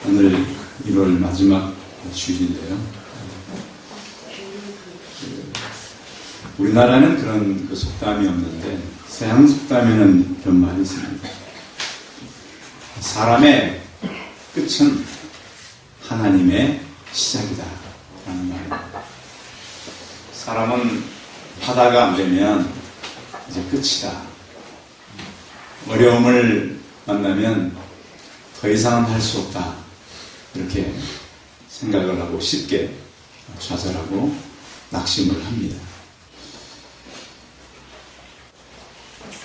오늘 1월 마지막 주일인데요. 우리나라는 그런 속담이 없는데 서양 속담에는 그런 말이 있습니다. 사람의 끝은 하나님의 시작이다 라는 말입니다. 사람은 하다가 안 되면 이제 끝이다. 어려움을 만나면 더 이상은 할 수 없다. 이렇게 생각을 하고 쉽게 좌절하고 낙심을 합니다.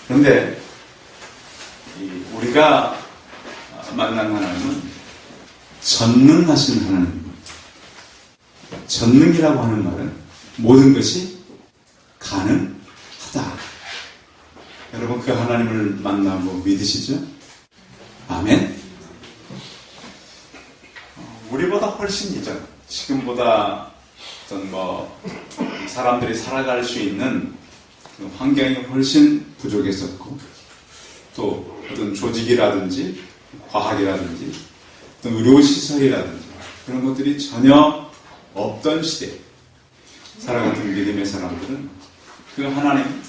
그런데 우리가 만난 하나님은 전능하신 하나님입니다. 전능이라고 하는 말은 모든 것이 가능하다. 여러분 그 하나님을 만나고 믿으시죠? 아멘. 우리보다 훨씬 이전, 지금보다 어떤 사람들이 살아갈 수 있는 환경이 훨씬 부족했었고, 또 어떤 조직이라든지 과학이라든지 어떤 의료시설이라든지 그런 것들이 전혀 없던 시대에 살아가던 믿음의 사람들은 그 하나님,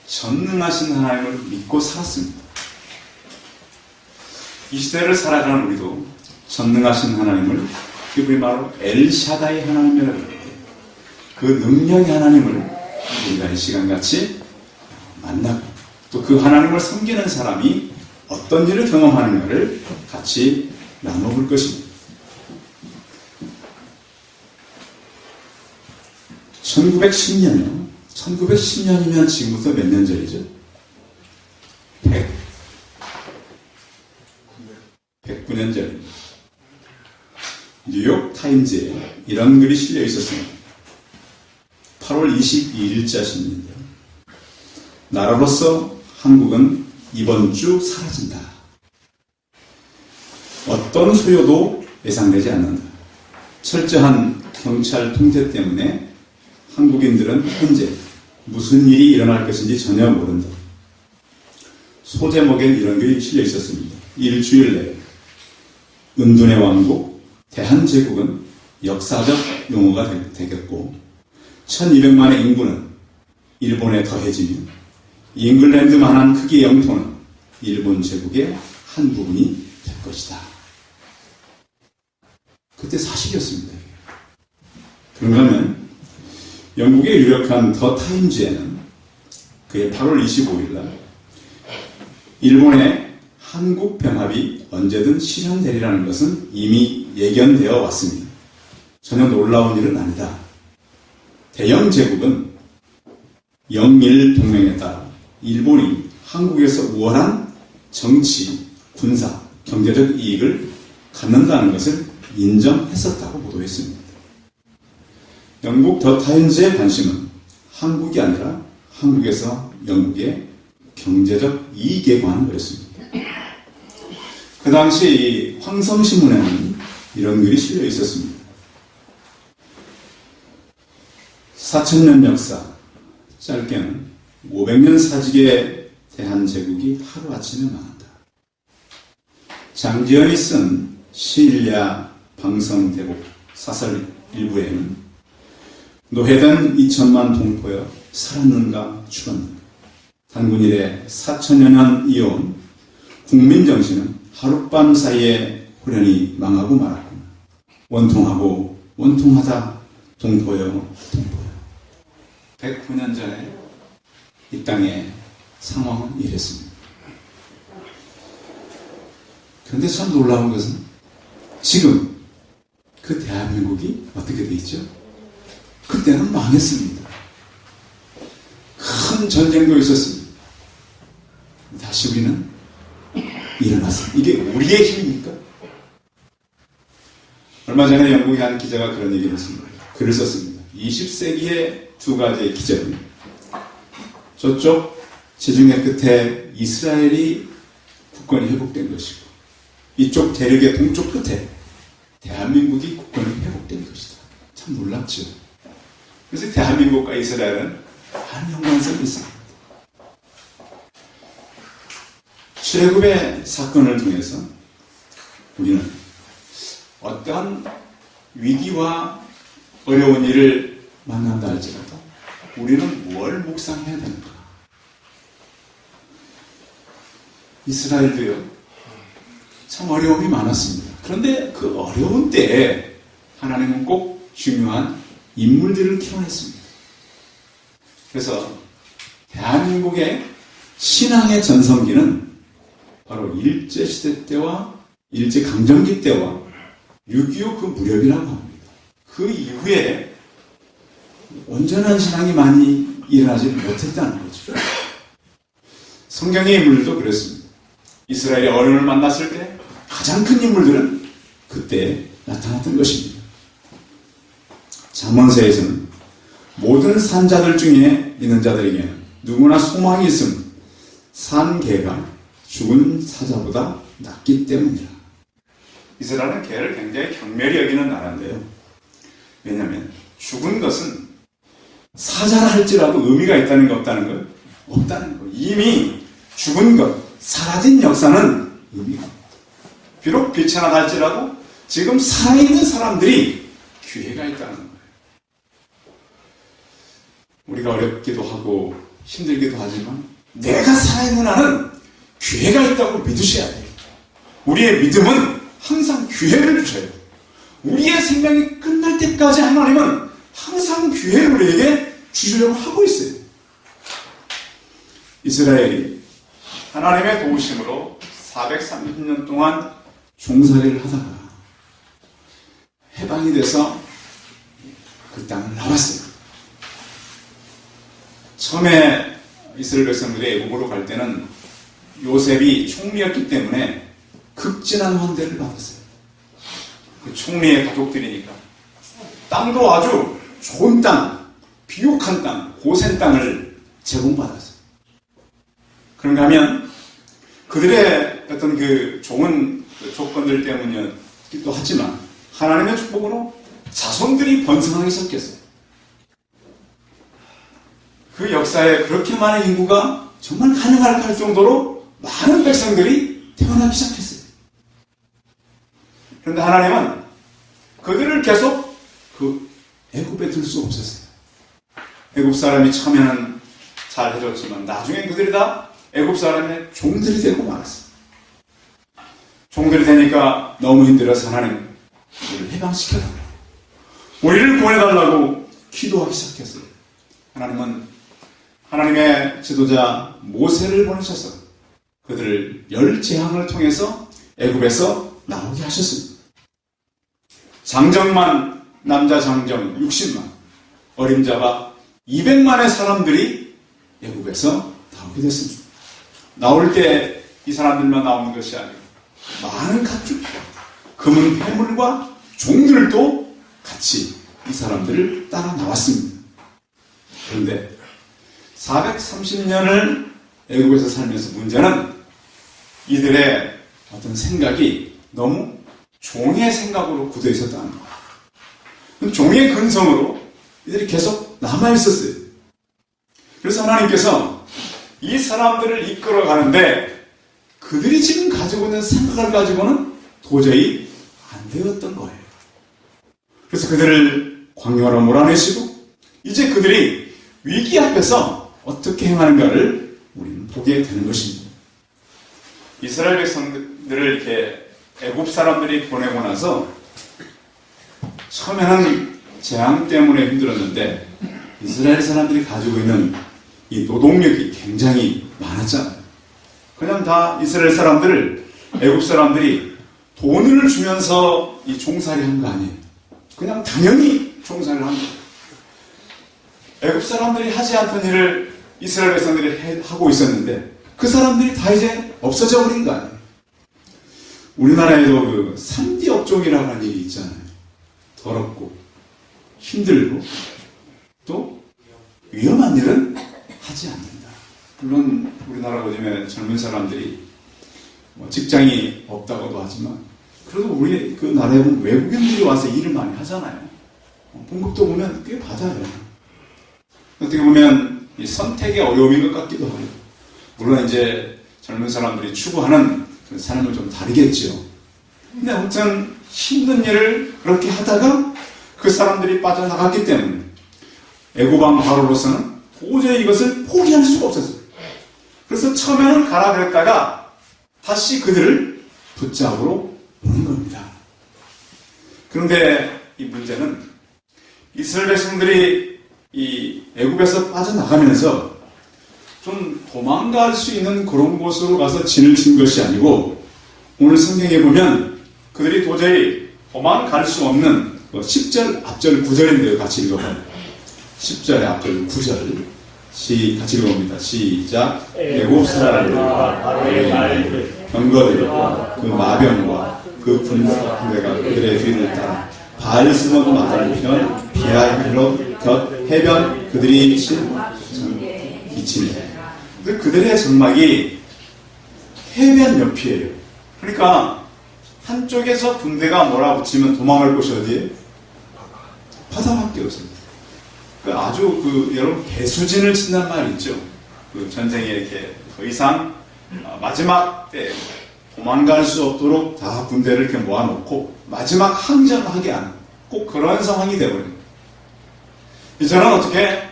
전능하신 하나님을 믿고 살았습니다. 이 시대를 살아가는 우리도 전능하신 하나님을, 그분이 바로 엘샤다이 하나님이라고 합니다. 그 능력의 하나님을 우리가 이 시간같이 만나고, 또 그 하나님을 섬기는 사람이 어떤 일을 경험하는가를 같이 나눠볼 것입니다. 1910년이요. 1910년이면 지금부터 몇 년 전이죠? 109년 전입니다. 뉴욕 타임즈에 이런 글이 실려 있었습니다. 8월 22일자입니다. 나라로서 한국은 이번 주 사라진다. 어떤 소요도 예상되지 않는다. 철저한 경찰 통제 때문에 한국인들은 현재 무슨 일이 일어날 것인지 전혀 모른다. 소제목엔 이런 글이 실려 있었습니다. 일주일 내에 은둔의 왕국, 대한제국은 역사적 용어가 되겠고 1200만의 인구는 일본에 더해지며 잉글랜드만한 크기의 영토는 일본 제국의 한 부분이 될 것이다. 그때 사실이었습니다. 그런가 하면 영국의 유력한 더 타임즈에는 그해 8월 25일날 일본의 한국 병합이 언제든 실현되리라는 것은 이미 예견되어 왔습니다. 전혀 놀라운 일은 아니다. 대영 제국은 영일 동맹에 따라 일본이 한국에서 우월한 정치, 군사, 경제적 이익을 갖는다는 것을 인정했었다고 보도했습니다. 영국 더 타임즈의 관심은 한국이 아니라 한국에서 영국의 경제적 이익에 관한 거였습니다. 그 당시 이 황성신문에는 이런 글이 실려 있었습니다. 4000년 역사, 짧게는 500년 사직의 대한제국이 하루아침에 망한다. 장지연이 쓴 시일야 방성대국 사설 일부에는 노회된 2000만 동포여 살았는가 죽었는가, 단군일에 4000여년 이어온 국민정신은 하룻밤 사이에 호련히 망하고 말았구나. 원통하고 원통하다 동포여 동포여. 109년 전에 이 땅의 상황은 이랬습니다. 그런데 참 놀라운 것은 지금 그 대한민국이 어떻게 돼 있죠? 그때는 망했습니다. 큰 전쟁도 있었습니다. 다시 우리는 일어났습니다. 이게 우리의 힘입니까? 얼마 전에 영국의 한 기자가 그런 얘기를 했습니다. 글을 썼습니다. 20세기의 두 가지의 기적은 저쪽 지중해 끝에 이스라엘이 국권이 회복된 것이고, 이쪽 대륙의 동쪽 끝에 대한민국이 국권이 회복된 것이다. 참 놀랍죠. 그래서 대한민국과 이스라엘은 많은 연관성이 있습니다. 출애굽의 사건을 통해서 우리는 어떠한 위기와 어려운 일을 만난다 할지라도 우리는 뭘 묵상해야 되는가? 이스라엘도요, 참 어려움이 많았습니다. 그런데 그 어려운 때에 하나님은 꼭 중요한 인물들을 키워냈습니다. 그래서 대한민국의 신앙의 전성기는 바로 일제시대 때와 일제강점기 때와 6.25 그 무렵이라고 합니다. 그 이후에 온전한 신앙이 많이 일어나지 못했다는 거죠. 성경의 인물들도 그랬습니다. 이스라엘이 어려움을 만났을 때 가장 큰 인물들은 그때 나타났던 것입니다. 잠언서에서는 모든 산자들 중에 있는 자들에게는 누구나 소망이 있음, 산 개가 죽은 사자보다 낫기 때문이라. 이스라엘은 개를 굉장히 경멸히 여기는 나라인데요. 왜냐하면 죽은 것은 사자라 할지라도 의미가 있다는 거 없다는 거? 없다는 거. 이미 죽은 것, 사라진 역사는 의미가 없다. 비록 비천하다 할지라도 지금 살아있는 사람들이 기회가 있다는 거예요. 우리가 어렵기도 하고 힘들기도 하지만 내가 살아있는 한은 기회가 있다고 믿으셔야 돼요. 우리의 믿음은 항상 기회를 주셔요. 우리의 생명이 끝날 때까지 하나님은 항상 기회를 우리에게 주시려고 하고 있어요. 이스라엘이 하나님의 도우심으로 430년 동안 종살이를 하다가 해방이 돼서 그 땅을 나왔어요. 처음에 이스라엘 백성들이 애국으로 갈 때는 요셉이 총리였기 때문에 극진한 환대를 받았어요. 그 총리의 가족들이니까 땅도 아주 좋은 땅, 비옥한 땅, 고센 땅을 제공받았어요. 그런가 하면 그들의 어떤 그 좋은 조건들 때문이기도 하지만 하나님의 축복으로 자손들이 번성하기 시작했어요. 그 역사에 그렇게 많은 인구가 정말 가능할까 할 정도로 많은 백성들이 태어나기 시작했어요. 그런데 하나님은 그들을 계속 그 애굽에 둘 수 없었어요. 애굽 사람이 처음에는 잘 해줬지만 나중엔 그들이 다 애굽 사람의 종들이 되고 말았어요. 종들이 되니까 너무 힘들어서 하나님 우리를 해방시켜달라고, 우리를 보내달라고 기도하기 시작했어요. 하나님은 하나님의 지도자 모세를 보내셔서 그들을 10재앙을 통해서 애굽에서 나오게 하셨습니다. 장정만, 남자 장정 60만, 어림잡아 200만의 사람들이 애굽에서 나오게 됐습니다. 나올 때 이 사람들만 나오는 것이 아니고 많은 가축과 금은 폐물과 종들도 같이 이 사람들을 따라 나왔습니다. 그런데 430년을 애국에서 살면서 문제는 이들의 어떤 생각이 너무 종의 생각으로 굳어 있었다는 거예요. 종의 근성으로 이들이 계속 남아있었어요. 그래서 하나님께서 이 사람들을 이끌어 가는데 그들이 지금 가지고 있는 생각을 가지고는 도저히 안 되었던 거예요. 그래서 그들을 광야로 몰아내시고 이제 그들이 위기 앞에서 어떻게 행하는가를 우리는 보게 되는 것입니다. 이스라엘 백성들을 이렇게 애굽 사람들이 보내고 나서 처음에는 재앙 때문에 힘들었는데 이스라엘 사람들이 가지고 있는 이 노동력이 굉장히 많았잖아요. 그냥 다 이스라엘 사람들을 애굽 사람들이 돈을 주면서 이 종살이 한 거 아니에요. 그냥 당연히 종살이를 한 거예요. 애굽 사람들이 하지 않던 일을 이스라엘 백성들이 하고 있었는데 그 사람들이 다 이제 없어져 버린 거 아니에요. 우리나라에도 그 3D 업종이라고 하는 일이 있잖아요. 더럽고 힘들고 또 위험한 일은 하지 않는다. 물론 우리나라 요즘에 젊은 사람들이 직장이 없다고도 하지만 그래도 우리 그 나라에 보면 외국인들이 와서 일을 많이 하잖아요. 봉급도 보면 꽤 받아요. 어떻게 보면 이 선택의 어려움인 것 같기도 하고, 물론 이제 젊은 사람들이 추구하는 그 삶은 좀 다르겠죠. 근데 아무튼 힘든 일을 그렇게 하다가 그 사람들이 빠져나갔기 때문에 애굽왕 바로로서는 도저히 이것을 포기할 수가 없었어요. 그래서 처음에는 가라 그랬다가 다시 그들을 붙잡으러 오는 겁니다. 그런데 이 문제는 이스라엘 백성들이 이 애굽에서 빠져나가면서 좀 도망갈 수 있는 그런 곳으로 가서 진을 친 것이 아니고, 오늘 성경에 보면 그들이 도저히 도망갈 수 없는 10절 앞절 9절인데요. 같이 읽어봐요. 10절의 앞절 9절 같이 읽어봅니다. 시작. 애굽 사람들과 병거들과 그 마병과 그 군대가 그들의 뒤를 따라 바알스몬 마다를 편 비아힐롯 곁 해변 그들이 이치네. 그들의 장막이 해변 옆이에요. 그러니까 한쪽에서 군대가 몰아붙이면 도망갈 곳이 어디예요? 바다밖에 없어요. 아주 여러분 배수진을 친단 말이 있죠. 전쟁에 이렇게 더 이상 마지막 때 도망갈 수 없도록 다 군대를 이렇게 모아놓고 마지막 항전하게 하는 꼭 그런 상황이 되어버립니다. 이제는 어떻게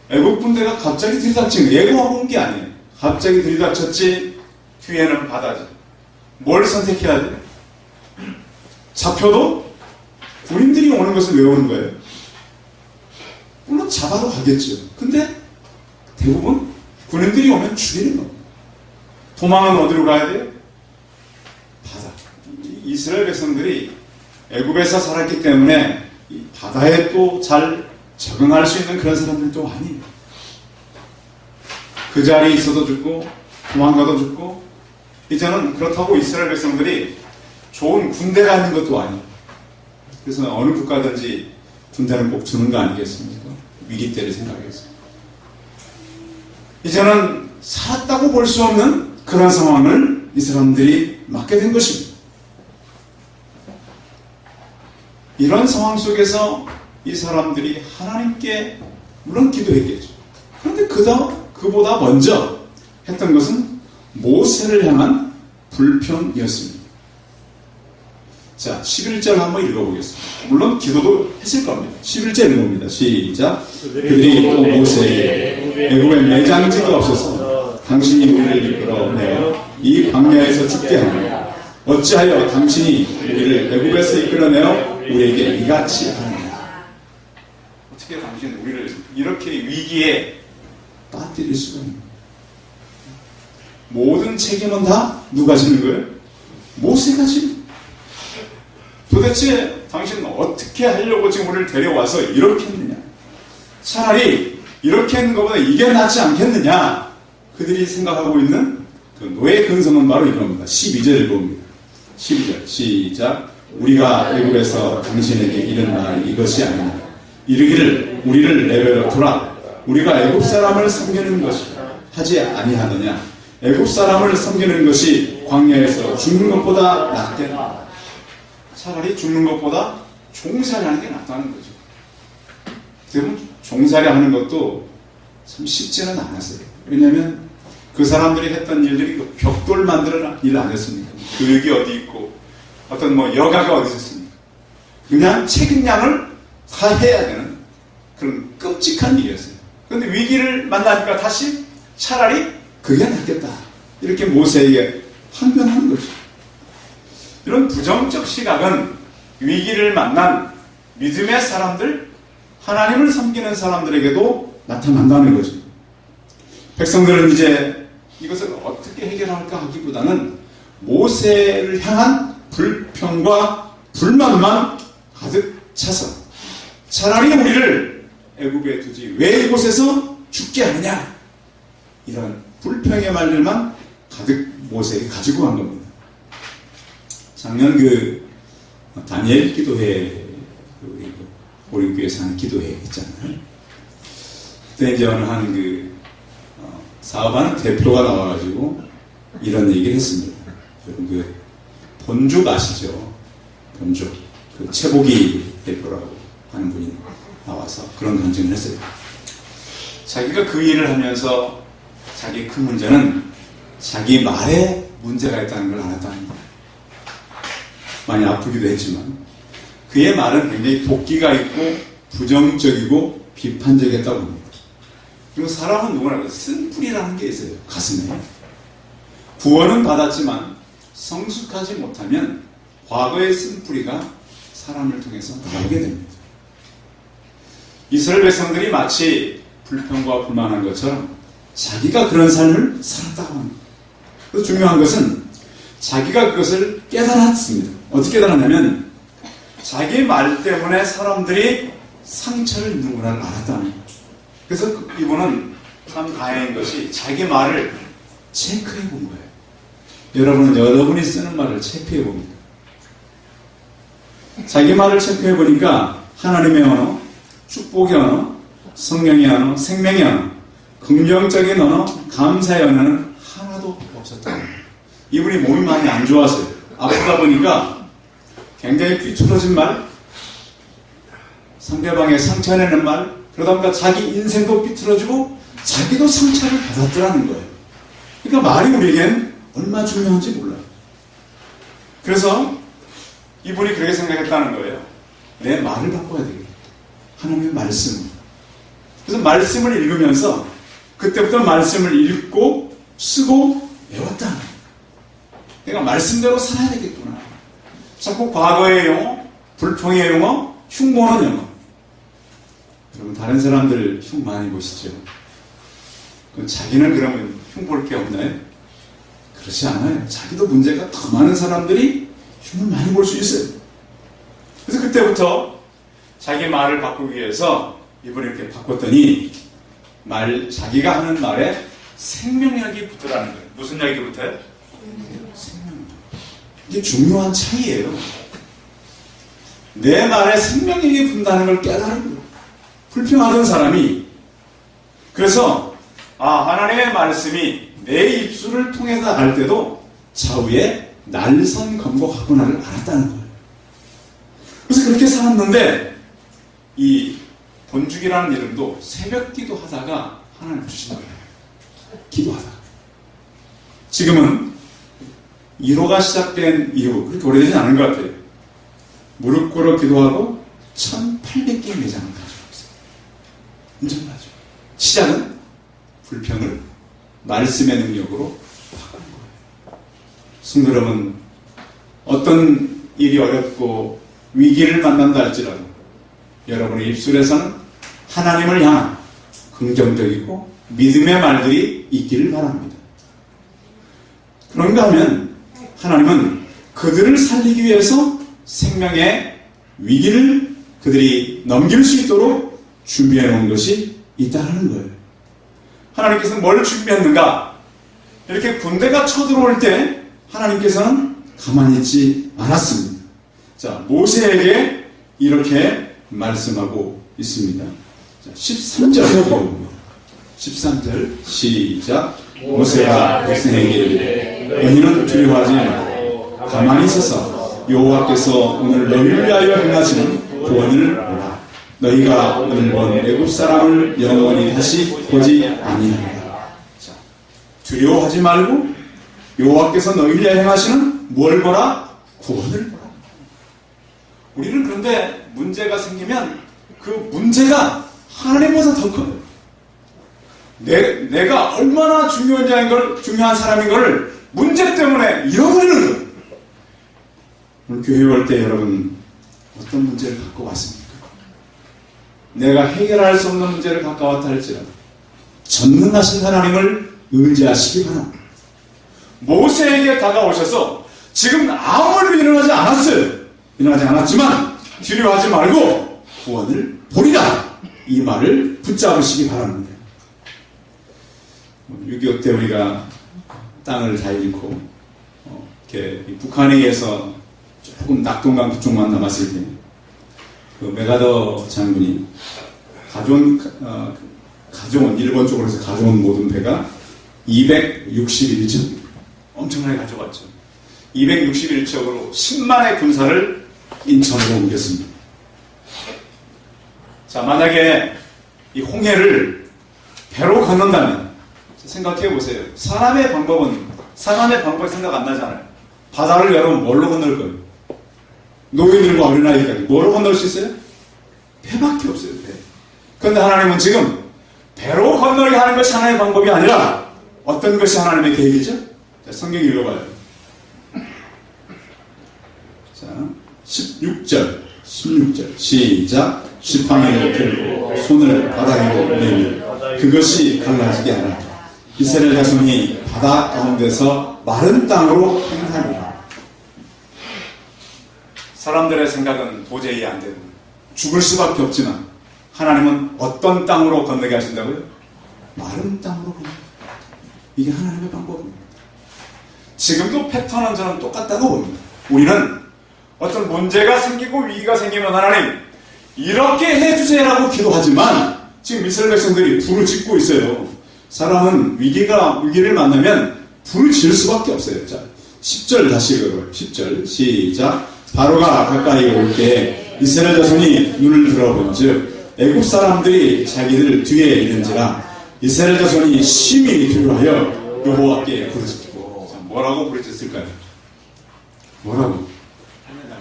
애국 군대가 갑자기 들이닥친 거예요. 예고하고 온 게 아니에요. 갑자기 들이닥쳤지. 뒤에는 바다지. 뭘 선택해야 돼요? 잡혀도 군인들이 오는 것을 왜 오는 거예요? 물론 잡아도 가겠죠. 근데 대부분 군인들이 오면 죽이는 겁니다. 도망은 어디로 가야 돼요? 바다. 이스라엘 백성들이 애굽에서 살았기 때문에 이 바다에 또 잘 적응할 수 있는 그런 사람들도 아니에요. 그 자리에 있어도 죽고 도망가도 죽고. 이제는 그렇다고 이스라엘 백성들이 좋은 군대가 있는 것도 아니에요. 그래서 어느 국가든지 군대는 꼭 주는 거 아니겠습니까? 위기 때를 생각해서. 이제는 살았다고 볼 수 없는 그런 상황을 이 사람들이 맞게 된 것입니다. 이런 상황 속에서 이 사람들이 하나님께 물론 기도했겠죠. 그런데 그보다 먼저 했던 것은 모세를 향한 불평이었습니다. 자, 11절 한번 읽어보겠습니다. 물론 기도도 했을 겁니다. 11절 읽어봅니다. 시작. 그들이 또 모세에게 애굽에 매장지가 없어서 당신이 우리를 이끌어내어 이 광야에서 죽게 하느냐. 어찌하여 당신이 우리를 애굽에서 이끌어내어 우리에게 이같이 하느냐. 어떻게 당신은 우리를 이렇게 위기에 빠뜨릴 수가 있는 거예요. 모든 책임은 다 누가 지는 거예요? 모세가 지는 거예요. 도대체 당신은 어떻게 하려고 지금 우리를 데려와서 이렇게 했느냐? 차라리 이렇게 했는 것보다 이게 낫지 않겠느냐? 그들이 생각하고 있는 그 노예 근성은 바로 이겁니다. 12절 읽어봅니다. 12절 시작. 우리가 애굽에서 당신에게 이른 말 이것이 아니냐. 이르기를 우리를 내버려 두라. 우리가 애굽 사람을 섬기는 것이 하지 아니하느냐. 애굽 사람을 섬기는 것이 광야에서 죽는 것보다 낫겠다. 차라리 죽는 것보다 종살이 하는 게 낫다는 거죠. 대부분 종살이 하는 것도 참 쉽지는 않았어요. 왜냐하면 그 사람들이 했던 일들이 벽돌 만드는 일 아니었습니까? 교육이 어디 있고 어떤 여가가 어디 있었습니까? 그냥 책임량을 다 해야 되는 그런 끔찍한 일이었어요. 그런데 위기를 만나니까 다시 차라리 그게 낫겠다. 이렇게 모세에게 항변하는 거죠. 이런 부정적 시각은 위기를 만난 믿음의 사람들, 하나님을 섬기는 사람들에게도 나타난다는 거죠. 백성들은 이제 이것을 어떻게 해결할까 하기보다는 모세를 향한 불평과 불만만 가득 차서 차라리 우리를 애굽에 두지 왜 이곳에서 죽게 하느냐, 이런 불평의 말들만 가득 모세에게 가지고 간 겁니다. 작년 다니엘 기도회, 우리 보림교회에서 하는 기도회 있잖아요. 그때 이제 어느 사업하는 대표가 나와가지고 이런 얘기를 했습니다. 여러분 본죽 아시죠? 본죽. 최복이 대표라고 하는 분이 나와서 그런 간증을 했어요. 자기가 그 일을 하면서 자기 큰 문제는 자기 말에 문제가 있다는 걸 알았다는 거예요. 많이 아프기도 했지만 그의 말은 굉장히 도끼가 있고 부정적이고 비판적이었다고 합니다. 그리고 사람은 누구나 쓴뿌리라는 게 있어요. 가슴에. 구원은 받았지만 성숙하지 못하면 과거의 쓴뿌리가 사람을 통해서 나오게 됩니다. 이스라엘 백성들이 마치 불평과 불만한 것처럼 자기가 그런 삶을 살았다고 합니다. 그래서 중요한 것은 자기가 그것을 깨달았습니다. 어떻게 깨달았냐면 자기 말 때문에 사람들이 상처를 입는 걸 알았다는 거예요. 그래서 이분은 참 다행인 것이 자기 말을 체크해 본 거예요. 여러분은 여러분이 쓰는 말을 체크해 봅니다. 자기 말을 체크해 보니까 하나님의 언어, 축복의 언어, 성령의 언어, 생명의 언어, 긍정적인 언어, 감사의 언어는 하나도 없었다는 거예요. 이분이 몸이 많이 안 좋았어요. 아프다 보니까 굉장히 삐뚤어진 말, 상대방의 상처내는 말, 그러다 보니까 자기 인생도 삐뚤어지고 자기도 상처를 받았더라는 거예요. 그러니까 말이 우리에겐 얼마나 중요한지 몰라요. 그래서 이분이 그렇게 생각했다는 거예요. 내 말을 바꿔야 되겠다. 하나님의 말씀. 그래서 말씀을 읽으면서 그때부터 말씀을 읽고 쓰고 외웠다는 거예요. 내가 말씀대로 살아야 되겠구나. 자꾸 과거의 용어, 불평의 용어, 흉보는 용어. 여러분 다른 사람들 흉 많이 보시죠? 자기는 그러면 흉볼 게 없나요? 그렇지 않아요. 자기도 문제가 더 많은 사람들이 흉을 많이 볼 수 있어요. 그래서 그때부터 자기 말을 바꾸기 위해서 이번에 이렇게 바꿨더니 자기가 하는 말에 생명력이 붙더라는 거예요. 무슨 약이 붙어요? 생명력. 이게 중요한 차이예요. 내 말에 생명력이 붙는다는 걸 깨달은 거예요. 불평하던 사람이 그래서 하나님의 말씀이 내 입술을 통해서 나갈 때도 좌우에 날선 검거하구나를 알았다는 거예요. 그래서 그렇게 살았는데 이 본죽이라는 이름도 새벽 기도하다가 하나님 주신 거예요. 기도하다가. 지금은 1호가 시작된 이후 그렇게 오래되진 않은 것 같아요. 무릎 꿇어 기도하고 1800개의 매장을 가지고 있어요. 엄청나죠. 시작은 불평을 말씀의 능력으로 바꾸는 거예요. 성도 여러분, 어떤 일이 어렵고 위기를 만난다 할지라도 여러분의 입술에서는 하나님을 향한 긍정적이고 믿음의 말들이 있기를 바랍니다. 그런가 하면 하나님은 그들을 살리기 위해서 생명의 위기를 그들이 넘길 수 있도록 준비해 놓은 것이 있다는 거예요. 하나님께서는 뭘 준비했는가? 이렇게 군대가 쳐들어올 때 하나님께서는 가만히 있지 않았습니다. 자, 모세에게 이렇게 말씀하고 있습니다. 자, 13절 13절 시작. 모세가 백성에게 이르되 너희는 두려워하지 말고 가만히 있어서 여호와께서 오늘 너희를 위하여 행하시는 구원을 보라. 너희가 오늘 본 애굽 사람을 영원히 다시 보지 아니하리라. 두려워하지 말고 여호와께서 너희를 위하여 행하시는 뭘 보라? 구원을 보라. 우리는 그런데 문제가 생기면 그 문제가 하나님보다 더 커요. 내가 얼마나 중요한 사람인 걸 문제 때문에 잃어버리는 거예요. 오늘 교회 올 때 여러분 어떤 문제를 갖고 왔습니까? 내가 해결할 수 없는 문제를 갖고 왔다 할지라도 전능하신 하나님을 의지하시기 바랍니다. 모세에게 다가오셔서 지금 아무 일도 일어나지 않았어요. 일어나지 않았지만 두려워하지 말고 구원을 보리라. 이 말을 붙잡으시기 바랍니다. 6.25 때 우리가 땅을 다 잃고 이렇게 북한에 의해서 조금 낙동강 그쪽만 남았을 때 그 메가더 장군이 가져온 일본 쪽으로서 가져온 모든 배가 261척 엄청나게 가져갔죠. 261척으로 10만의 군사를 인천으로 옮겼습니다. 자, 만약에 이 홍해를 배로 건넌다면 생각해 보세요. 사람의 방법이 생각 안 나잖아요. 바다를 여러분 뭘로 건널 거예요? 노인들과 어린아이까지 뭐로 건널 수 있어요? 배밖에 없어요. 배. 그런데 하나님은 지금 배로 건너게 하는 것이 하나님의 방법이 아니라 어떤 것이 하나님의 계획이죠? 자, 성경 읽어봐요. 자, 16절 시작. 지팡이를 들고 손을 바닥으로 내밀 그것이 갈라지게 하라. 이스라엘 자손이 바다 가운데서 마른 땅으로 행하리라. 사람들의 생각은 도저히 안 되고 죽을 수밖에 없지만 하나님은 어떤 땅으로 건너게 하신다고요? 마른 땅으로 건너게. 이게 하나님의 방법입니다. 지금도 패턴은 저는 똑같다고 봅니다. 우리는 어떤 문제가 생기고 위기가 생기면 하나님 이렇게 해주세요라고 기도하지만 지금 이스라엘 백성들이 불을 짓고 있어요. 사람은 위기를 만나면 불을 지을 수밖에 없어요. 자, 10절 다시 읽어봐요. 10절 시작. 바로가 가까이 올 때 이스라엘 자손이 눈을 들어본즉 애굽 사람들이 자기들 뒤에 있는지라 이스라엘 자손이 심히 두려워하여 여호와께 부르짖고. 자, 뭐라고 부르짖을까요? 뭐라고?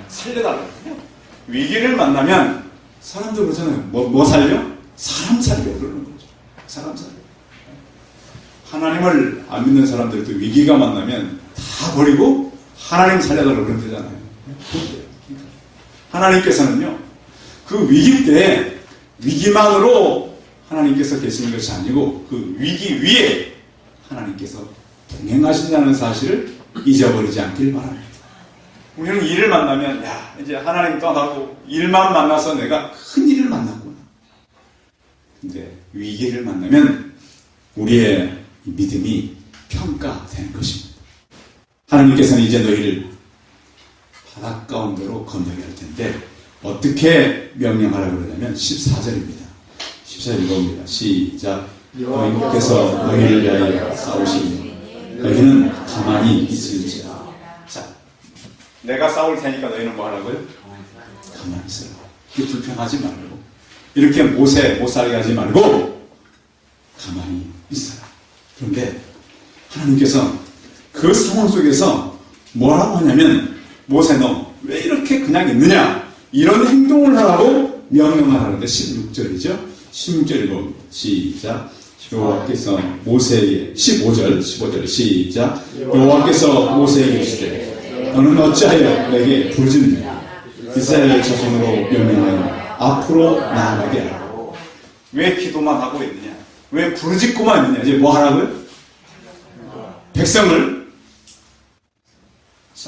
살려달라고. 위기를 만나면 사람들 그러잖아요. 뭐 살려? 사람 살려 그러는 거죠. 사람 살려. 하나님을 안 믿는 사람들도 위기가 만나면 다 버리고 하나님 살려달라고 그러잖아요. 하나님께서는요, 그 위기 때 위기만으로 하나님께서 계시는 것이 아니고 그 위기 위에 하나님께서 동행하신다는 사실을 잊어버리지 않길 바랍니다. 우리는 일을 만나면 야 이제 하나님 떠나고 일만 만나서 내가 큰 일을 만났구나. 근데 위기를 만나면 우리의 믿음이 평가되는 것입니다. 하나님께서는 이제 너희를 바닷 가운데로 건너게 할 텐데 어떻게 명령하라고 그러냐면 14절입니다. 14절 읽어봅니다. 시작. 여호와께서 너희를 위하여 싸우시니 너희는 가만히 있을지라. 자, 내가 싸울 테니까 너희는 뭐 하라고요? 가만히 있으라. 이렇게 불평하지 말고 이렇게 못살게 하지 말고 가만히 있어라. 그런데 하나님께서 그 상황 속에서 뭐라고 하냐면 모세 너 왜 이렇게 그냥 있느냐 이런 행동을 하라고 명령을 하는데 16절이죠. 16절 읽어봅니다. 시작. 여호와께서 모세에게 15절 시작. 여호와께서 모세에게 이르시되 너는 어찌하여 내게 부르짖느냐 이스라엘 자손으로 명령하여 앞으로 나아가게 하라고. 왜 기도만 하고 있느냐, 왜 부르짖고만 있느냐. 이제 뭐 하라고요? 백성을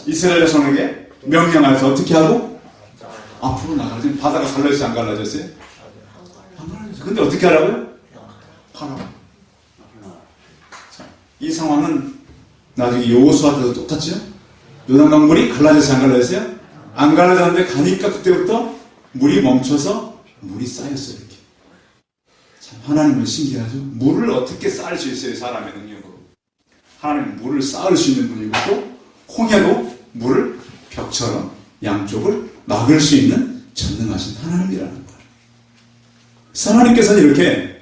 이스라엘 자손에게 명령해서 어떻게 하고? 앞으로 나가지. 바다가 갈라졌어요? 안 갈라졌어요? 안 갈라졌어요. 근데 어떻게 하라고요? 하라고. 이 상황은 나중에 여호수아 때도 똑같죠? 요단강 물이 갈라졌어요? 안 갈라졌어요? 안 갈라졌는데 가니까 그때부터 물이 멈춰서 물이 쌓였어요. 이렇게. 참 하나님은 신기하죠? 물을 어떻게 쌓을 수 있어요? 사람의 능력으로. 하나님은 물을 쌓을 수 있는 분이고 또 홍해도 물을 벽처럼 양쪽을 막을 수 있는 전능하신 하나님이라는 거예요. 하나님께서는 이렇게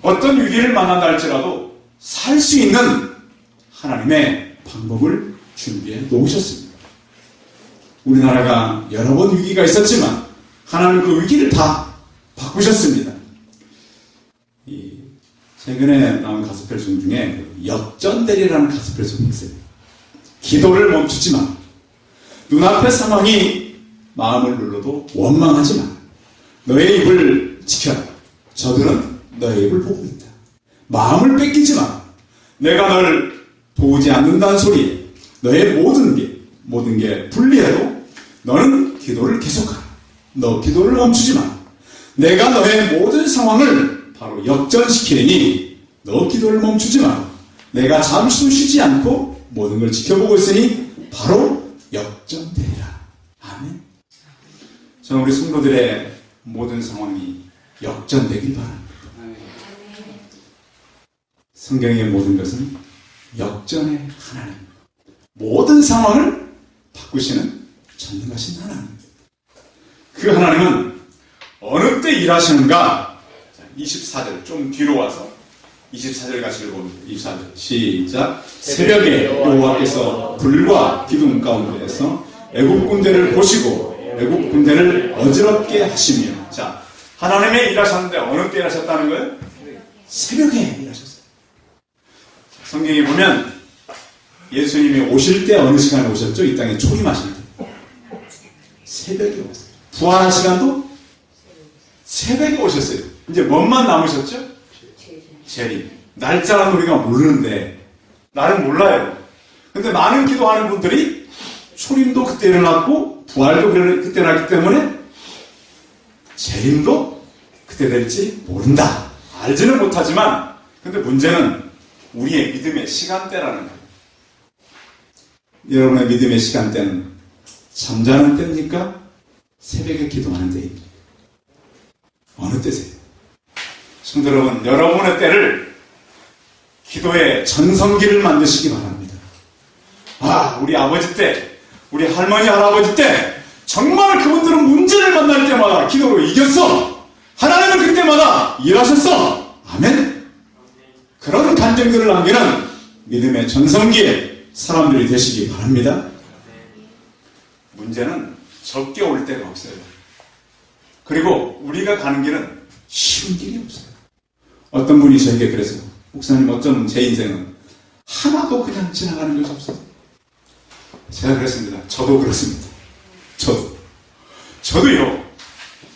어떤 위기를 만난다 할지라도 살 수 있는 하나님의 방법을 준비해 놓으셨습니다. 우리나라가 여러 번 위기가 있었지만 하나님은 그 위기를 다 바꾸셨습니다. 최근에 나온 가스펠송 중에 역전대리라는 가스펠송이 있어요. 기도를 멈추지 마. 눈앞의 상황이 마음을 눌러도 원망하지 마. 너의 입을 지켜라. 저들은 너의 입을 보고 있다. 마음을 뺏기지 마. 내가 너를 도우지 않는다는 소리. 너의 모든 게 불리해도 너는 기도를 계속하라. 너 기도를 멈추지 마. 내가 너의 모든 상황을 바로 역전시키니 너 기도를 멈추지 마. 내가 잠시 쉬지 않고 모든 걸 지켜보고 있으니 바로 역전되리라. 아멘. 저는 우리 성도들의 모든 상황이 역전되길 바랍니다. 성경의 모든 것은 역전의 하나님, 모든 상황을 바꾸시는 전능하신 하나님입니다. 그 하나님은 어느 때 일하시는가? 24절 좀 뒤로 와서 24절 같이 읽어봅니다. 24절 시작. 새벽에 여호와께서 불과 기둥 가운데에서 애국 군대를 보시고 애국 군대를 어지럽게 하시며. 자, 하나님의 일하셨는데 어느 때 일하셨다는 거예요? 새벽에 일하셨어요. 성경에 보면 예수님이 오실 때 어느 시간에 오셨죠? 이 땅에 초림하실 때 새벽에 오셨어요. 부활한 시간도 새벽에 오셨어요. 이제 뭔만 남으셨죠? 재림. 날짜는 우리가 모르는데, 날은 몰라요. 근데 많은 기도하는 분들이 초림도 그때 일어났고 부활도 그때 일어났기 때문에 재림도 그때 될지 모른다. 알지는 못하지만, 근데 문제는 우리의 믿음의 시간대라는 거예요. 여러분의 믿음의 시간대는 잠자는 때입니까? 새벽에 기도하는 때입니까? 어느 때세요? 성도 여러분, 여러분의 때를 기도의 전성기를 만드시기 바랍니다. 아, 우리 아버지 때, 우리 할머니, 할아버지 때 정말 그분들은 문제를 만날 때마다 기도로 이겼어. 하나님은 그때마다 일하셨어. 아멘. 그런 간증들을 남기는 믿음의 전성기에 사람들이 되시기 바랍니다. 문제는 적게 올 때가 없어요. 그리고 우리가 가는 길은 쉬운 길이 없어요. 어떤 분이 저에게 그래서, 목사님, 어쩌면 제 인생은 하나도 그냥 지나가는 것이 없어요. 제가 그랬습니다. 저도 그렇습니다. 저도요.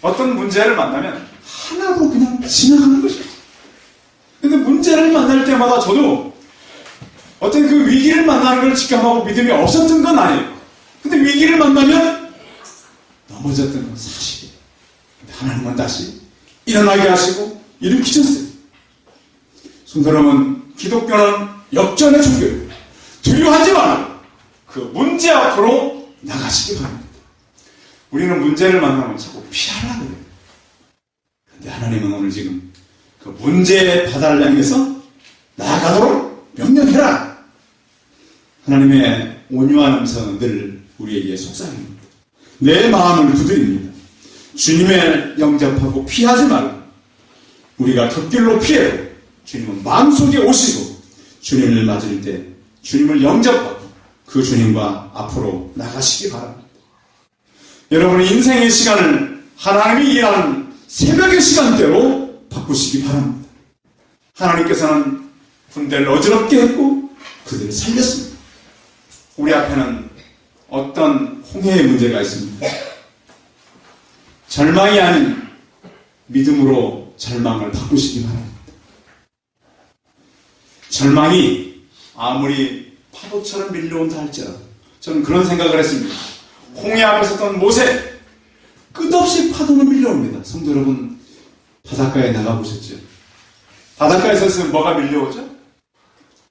어떤 문제를 만나면 하나도 그냥 지나가는 것이 없어요. 근데 문제를 만날 때마다 저도 어떤 그 위기를 만나는 걸 직감하고 믿음이 없었던 건 아니에요. 근데 위기를 만나면 넘어졌던 건 사실이에요. 근데 하나님은 다시 일어나게 하시고 일으키셨어요. 성도 여러분, 기독교는 역전의 종교예요. 두려워하지 말고 그 문제 앞으로 나가시기 바랍니다. 우리는 문제를 만나면 자꾸 피하려고 해요. 그런데 하나님은 오늘 지금 그 문제의 바다를 향해서 나아가도록 명령해라. 하나님의 온유한 음성은 늘 우리에게 속삭입니다. 내 마음을 두드립니다. 주님을 영접하고 피하지 말고, 우리가 곁길로 피해도 주님은 마음속에 오시고, 주님을 맞을 때 주님을 영접하고 그 주님과 앞으로 나가시기 바랍니다. 여러분의 인생의 시간을 하나님이 일하는 새벽의 시간대로 바꾸시기 바랍니다. 하나님께서는 군대를 어지럽게 했고 그들을 살렸습니다. 우리 앞에는 어떤 홍해의 문제가 있습니다. 절망이 아닌 믿음으로 절망을 바꾸시기 바랍니다. 절망이 아무리 파도처럼 밀려온다 할지라도 저는 그런 생각을 했습니다. 홍해 앞에 섰던 모세, 끝없이 파도는 밀려옵니다. 성도 여러분, 바닷가에 나가보셨죠? 바닷가에 섰으면 뭐가 밀려오죠?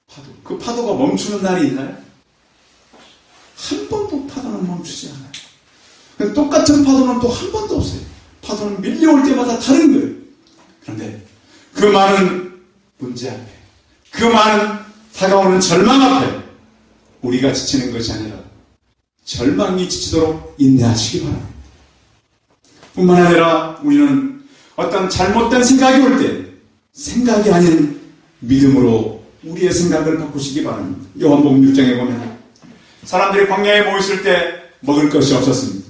파도. 그 파도가 멈추는 날이 있나요? 한 번도 파도는 멈추지 않아요. 똑같은 파도는 또 한 번도 없어요. 파도는 밀려올 때마다 다른 거예요. 그런데 그 많은 문제 앞에, 그 많은 다가오는 절망 앞에 우리가 지치는 것이 아니라 절망이 지치도록 인내하시기 바랍니다. 뿐만 아니라 우리는 어떤 잘못된 생각이 올 때 생각이 아닌 믿음으로 우리의 생각을 바꾸시기 바랍니다. 요한복음 6장에 보면 사람들이 광야에 모였을 때 먹을 것이 없었습니다.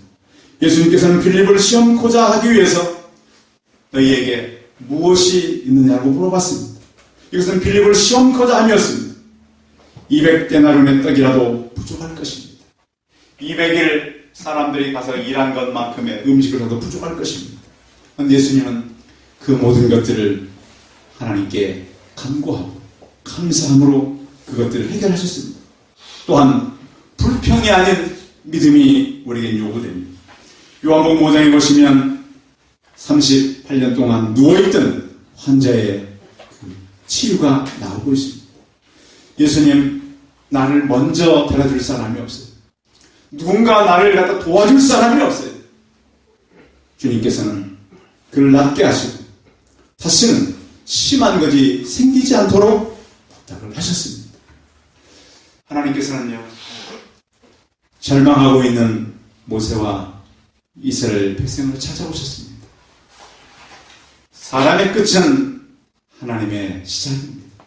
예수님께서는 빌립을 시험코자 하기 위해서 너희에게 무엇이 있느냐고 물어봤습니다. 이것은 빌립을 시험코자 함이었습니다. 200데나리온의 떡이라도 부족할 것입니다. 200일 사람들이 가서 일한 것만큼의 음식을 얻어 부족할 것입니다. 그런데 예수님은 그 모든 것들을 하나님께 간구하고 감사함으로 그것들을 해결하셨습니다. 또한 불평이 아닌 믿음이 우리에게 요구됩니다. 요한복음 5장에 보시면 38년 동안 누워있던 환자의 그 치유가 나오고 있습니다. 예수님, 나를 먼저 데려줄 사람이 없어요. 누군가 나를 갖다 도와줄 사람이 없어요. 주님께서는 그를 낫게 하시고 다시는 심한 것이 생기지 않도록 부탁을 하셨습니다. 하나님께서는요, 절망하고 있는 모세와 이스라엘 백성을 찾아오셨습니다. 사람의 끝은 하나님의 시작입니다.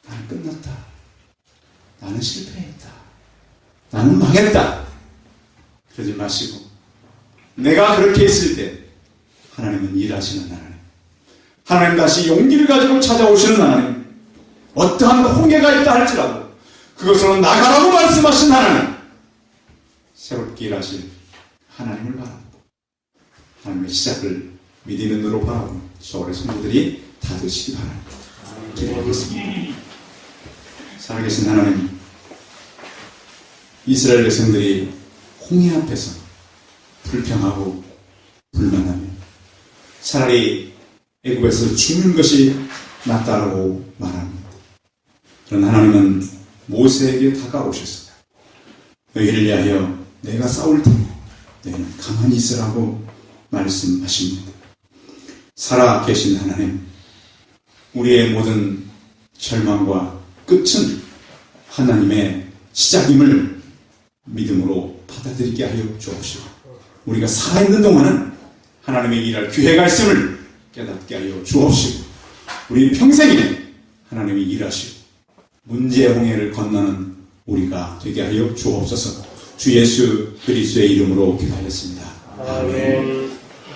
나는 끝났다. 나는 실패했다. 나는 망했다. 그러지 마시고 내가 그렇게 있을 때 하나님은 일하시는 하나님, 하나님 다시 용기를 가지고 찾아오시는 하나님, 어떠한 홍해가 있다 할지라도 그것으로 나가라고 말씀하신 하나님, 새롭게 일하실 하나님을 바라보고 하나님의 시작을 믿음의 눈으로 바라보는 서울의 성도들이 다 되시기 바랍니다. 기도하겠습니다. 살아계신 하나님, 이스라엘 백성들이 홍해 앞에서 불평하고 불만하며 차라리 애굽에서 죽는 것이 낫다라고 말합니다. 그러나 하나님은 모세에게 다가오셔서 너희를 위하여 내가 싸울 테니 너희는 가만히 있으라고 말씀하십니다. 살아계신 하나님, 우리의 모든 절망과 끝은 하나님의 시작임을 믿음으로 받아들이게 하여 주옵시고, 우리가 살아있는 동안은 하나님의 일할 기회가 있음을 깨닫게 하여 주옵시고, 우리 평생에 하나님이 일하시고 문제의 홍해를 건너는 우리가 되게 하여 주옵소서. 주 예수 그리스도의 이름으로 기도하였습니다. 아멘.